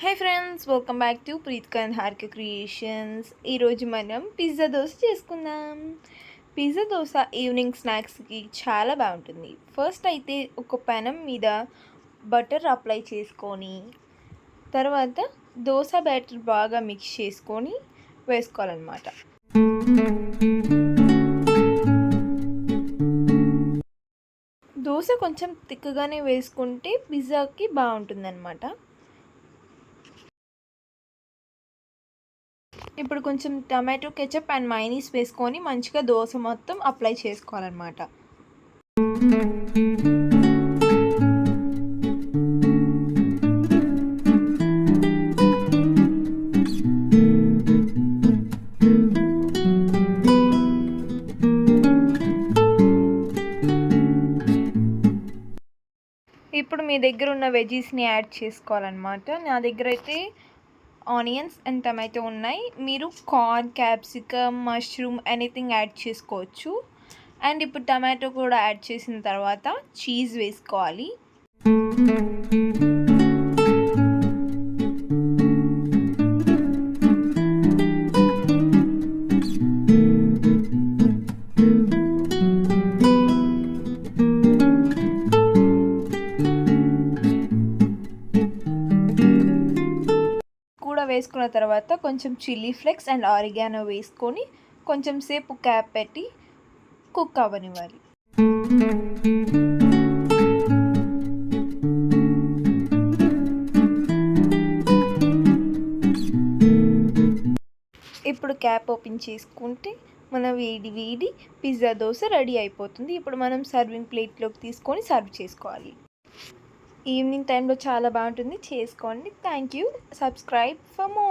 Hi friends, welcome back to Preethika and Harika creations. ఈరోజు మనం pizza dosa చేసుకుందాం. పిజ్జా దోశ ఈవినింగ్ స్నాక్స్కి చాలా బాగుంటుంది. ఫస్ట్ అయితే ఒక పెనం మీద బటర్ అప్లై చేసుకొని తర్వాత దోశ బ్యాటర్ బాగా మిక్స్ చేసుకొని వేసుకోవాలన్నమాట. దోశ కొంచెం తిక్కగానే వేసుకుంటే పిజ్జాకి బాగుంటుందన్నమాట. ఇప్పుడు కొంచెం టమాటో కెచప్ అండ్ మైనీస్ వేసుకొని మంచిగా దోశ మొత్తం అప్లై చేసుకోవాలన్నమాట. ఇప్పుడు మీ దగ్గర ఉన్న వెజీస్ని యాడ్ చేసుకోవాలన్నమాట. నా దగ్గర అయితే ఆనియన్స్ అండ్ టమాటో ఉన్నాయి. మీరు corn, capsicum, mushroom anything add చేసుకోవచ్చు. అండ్ ఇప్పుడు టమాటో కూడా యాడ్ చేసిన తర్వాత చీజ్ వేసుకోవాలి. కూడా వేసుకున్న తర్వాత కొంచెం చిల్లీ ఫ్లేక్స్ అండ్ ఆరిగానో వేసుకొని కొంచెం సేపు క్యాప్ పెట్టి కుక్ అవ్వనివ్వాలి. ఇప్పుడు క్యాప్ ఓపెన్ చేసుకుంటే మన వేడి పిజ్జా దోశ రెడీ అయిపోతుంది. ఇప్పుడు మనం సర్వింగ్ ప్లేట్లోకి తీసుకొని సర్వ్ చేసుకోవాలి. ఈవినింగ్ టైంలో చాలా బాగుంటుంది, చేసుకోండి. Thank you. Subscribe for more.